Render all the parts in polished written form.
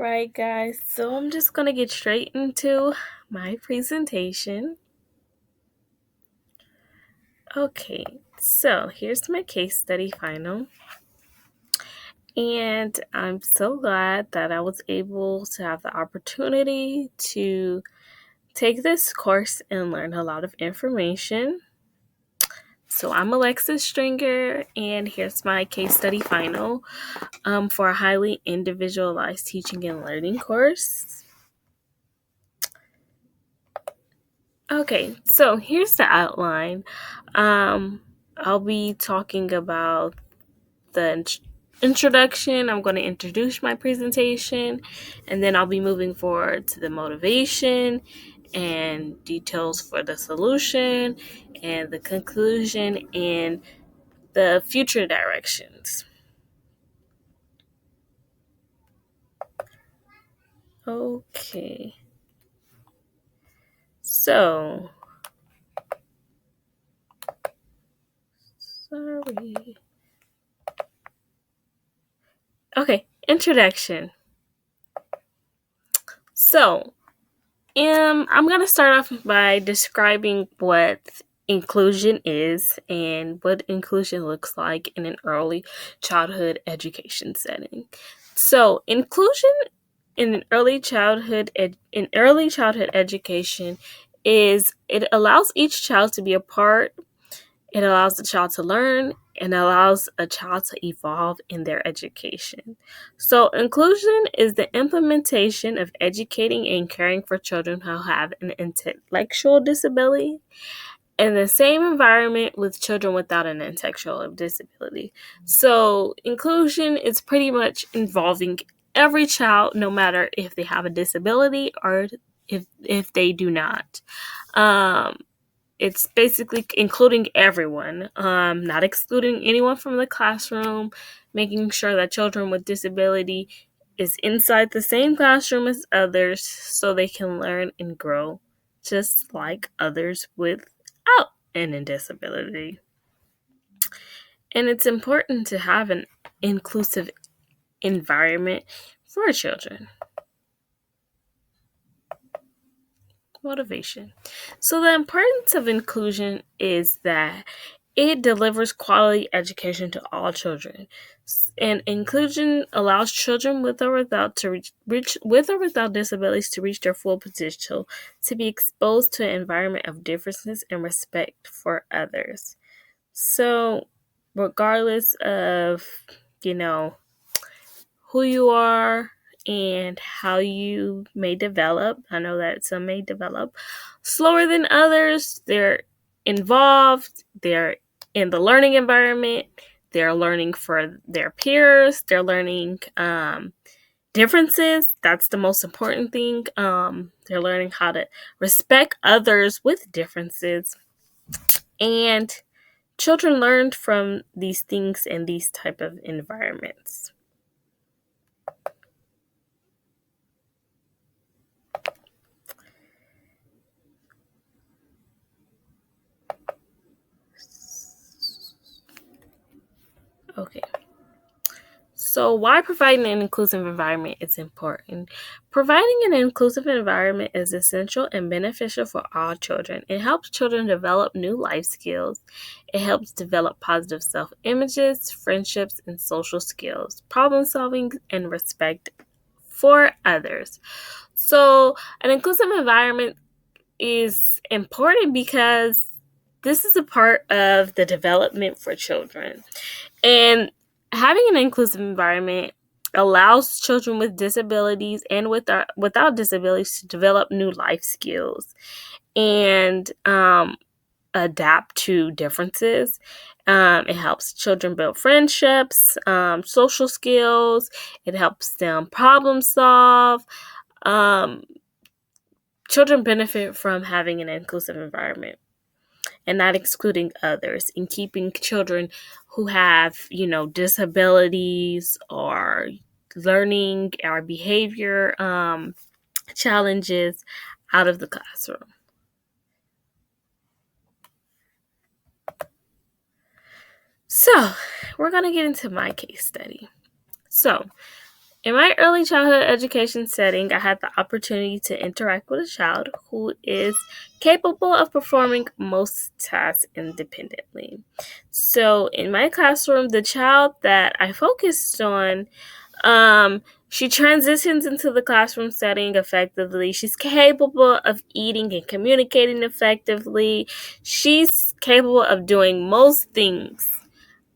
right, guys. So I'm just going to get straight into my presentation. Okay, so here's my case study final. And I'm so glad that I was able to have the opportunity to take this course and learn a lot of information. So I'm Alexis Stringer, and here's my case study final for a highly individualized teaching and learning course. Okay, so here's the outline. I'll be talking about the introduction. I'm going to introduce my presentation, and then I'll be moving forward to the motivation and details for the solution and the conclusion and the future directions. Okay. So, sorry. Okay, introduction. So, I'm going to start off by describing what inclusion is and what inclusion looks like in an early childhood education setting. So, inclusion in early childhood education is it allows each child to be a part. It allows the child to learn and allows a child to evolve in their education. So, inclusion is the implementation of educating and caring for children who have an intellectual disability in the same environment with children without an intellectual disability. So, inclusion is pretty much involving every child, no matter if they have a disability or if they do not. It's basically including everyone, not excluding anyone from the classroom, making sure that children with disability is inside the same classroom as others so they can learn and grow just like others without an disability. And it's important to have an inclusive environment for children. Motivation. So, the importance of inclusion is that it delivers quality education to all children. And inclusion allows children with or without disabilities to reach their full potential, to be exposed to an environment of differences and respect for others. So, regardless of, who you are and how you may develop. I know that some may develop slower than others. They're involved, they're in the learning environment, they're learning for their peers, they're learning differences. That's the most important thing. They're learning how to respect others with differences. And children learned from these things in these type of environments. Okay. So, why providing an inclusive environment is important? Providing an inclusive environment is essential and beneficial for all children. It helps children develop new life skills. It helps develop positive self images, friendships, and social skills, problem solving, and respect for others. So, an inclusive environment is important because this is a part of the development for children. And having an inclusive environment allows children with disabilities and without disabilities to develop new life skills and adapt to differences. It helps children build friendships, social skills. It helps them problem solve. Um, Children benefit from having an inclusive environment and not excluding others, and keeping children who have, disabilities or learning or behavior challenges out of the classroom. So, we're going to get into my case study. So, In my early childhood education setting, I had the opportunity to interact with a child who is capable of performing most tasks independently. So, in my classroom, the child that I focused on, she transitions into the classroom setting effectively. She's capable of eating and communicating effectively. She's capable of doing most things,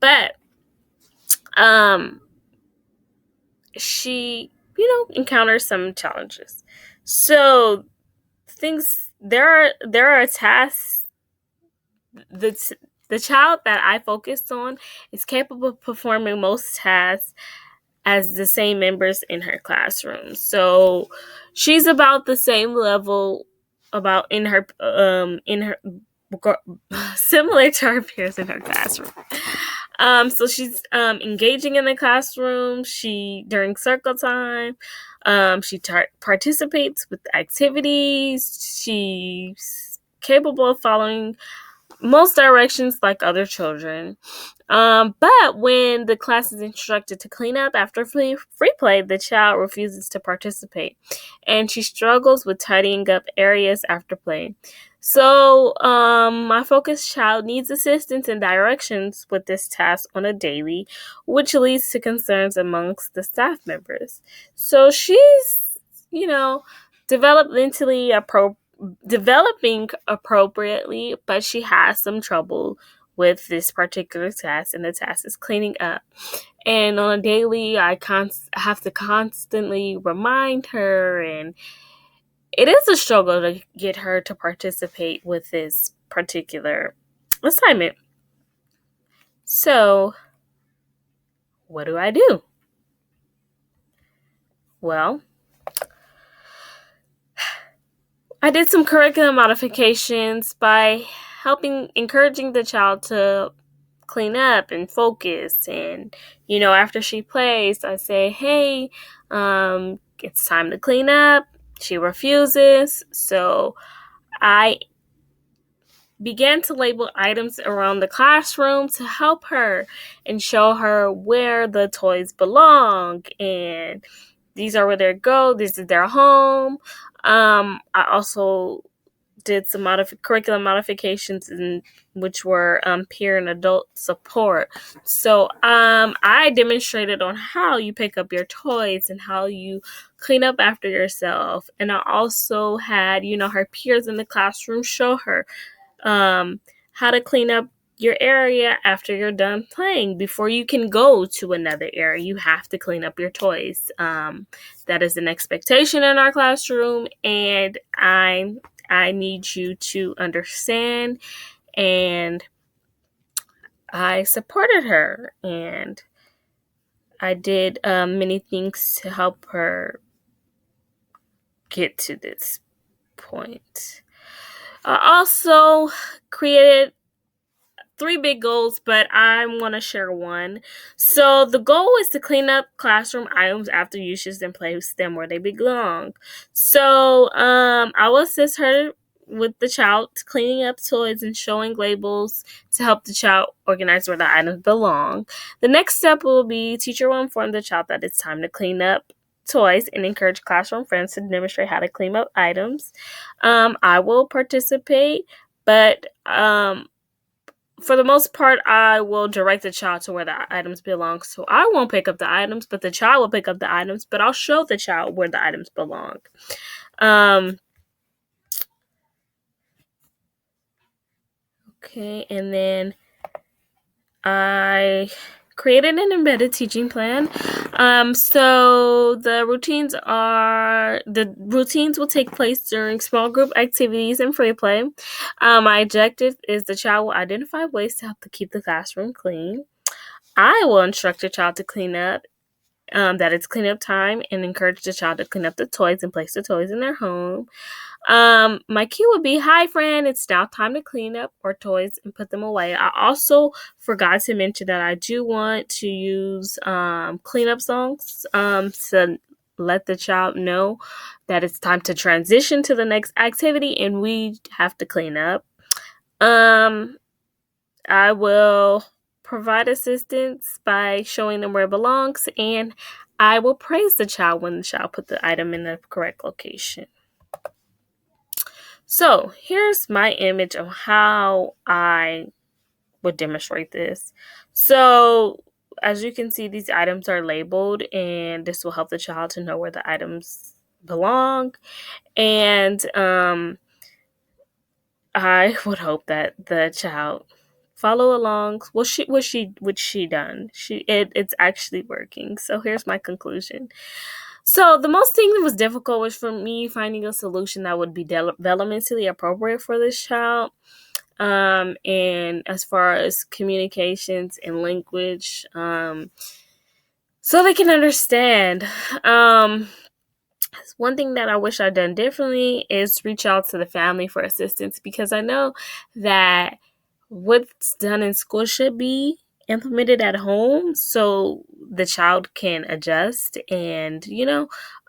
but um, she, encounters some challenges. So there are tasks. The child that I focused on is capable of performing most tasks as the same members in her classroom. So she's about the same level, about in her similar to her peers in her classroom. So she's engaging in the classroom. She during circle time, she participates with activities. She's capable of following most directions like other children. But when the class is instructed to clean up after free play, the child refuses to participate, and she struggles with tidying up areas after play. So, my focused child needs assistance and directions with this task on a daily, which leads to concerns amongst the staff members. So she's, you know, developmentally developing appropriately, but she has some trouble with this particular task, and the task is cleaning up. And on a daily, I have to constantly remind her, and it is a struggle to get her to participate with this particular assignment. So, what do I do? Well, I did some curriculum modifications by encouraging the child to clean up and focus. And, after she plays, I say, hey, it's time to clean up. She refuses. So I began to label items around the classroom to help her and show her where the toys belong. And these are where they go. This is their home. I also did some curriculum modifications, which were peer and adult support. So I demonstrated on how you pick up your toys and how you clean up after yourself. And I also had, her peers in the classroom show her how to clean up your area after you're done playing. Before you can go to another area, you have to clean up your toys. That is an expectation in our classroom, and I need you to understand. And I supported her, and I did many things to help her get to this point. I also created 3 big goals, but I want to share one. So the goal is to clean up classroom items after usage and place them where they belong. So I will assist her with the child cleaning up toys and showing labels to help the child organize where the items belong. The next step will be teacher will inform the child that it's time to clean up toys and encourage classroom friends to demonstrate how to clean up items. I will participate, but for the most part, I will direct the child to where the items belong. So I won't pick up the items, but the child will pick up the items, but I'll show the child where the items belong. Okay, and then I created an embedded teaching plan. So the routines will take place during small group activities and free play. My objective is the child will identify ways to help to keep the classroom clean. I will instruct the child to clean up, that it's cleanup time, and encourage the child to clean up the toys and place the toys in their home. My cue would be, hi friend, it's now time to clean up our toys and put them away. I also forgot to mention that I do want to use cleanup songs to let the child know that it's time to transition to the next activity and we have to clean up. I will provide assistance by showing them where it belongs, and I will praise the child when the child put the item in the correct location. So here's my image of how I would demonstrate this. So as you can see, these items are labeled, and this will help the child to know where the items belong. And I would hope that the child follow along. Well, she done. It's actually working. So here's my conclusion. So the most thing that was difficult was for me finding a solution that would be developmentally appropriate for this child. And as far as communications and language, so they can understand. One thing that I wish I'd done differently is reach out to the family for assistance, because I know that what's done in school should be implemented at home so the child can adjust, and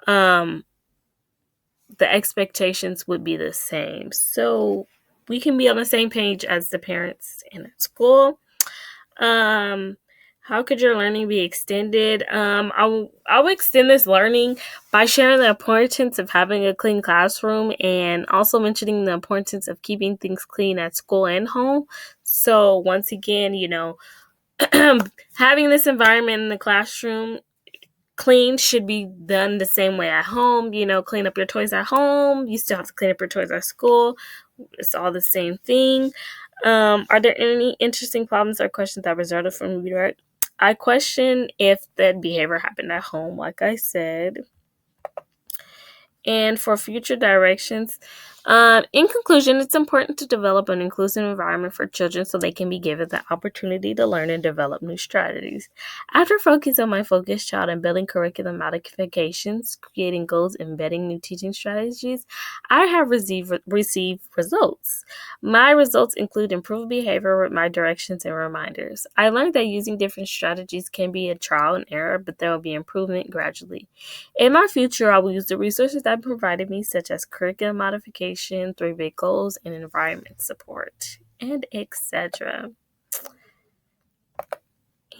the expectations would be the same, so we can be on the same page as the parents in school. um how could your learning be extended? I'll extend this learning by sharing the importance of having a clean classroom, and also mentioning the importance of keeping things clean at school and home. So once again, having this environment in the classroom clean should be done the same way at home. Clean up your toys at home, you still have to clean up your toys at school. It's all the same thing. Are there any interesting problems or questions that resulted from redirect? I question if the behavior happened at home, like I said. And for future directions, in conclusion, it's important to develop an inclusive environment for children so they can be given the opportunity to learn and develop new strategies. After focusing on my focused child and building curriculum modifications, creating goals, embedding new teaching strategies, I have received results. My results include improved behavior with my directions and reminders. I learned that using different strategies can be a trial and error, but there will be improvement gradually. In my future, I will use the resources that provided me, such as curriculum modification, 3 big goals, and environment support, and etc.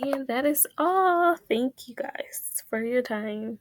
And that is all. Thank you guys for your time.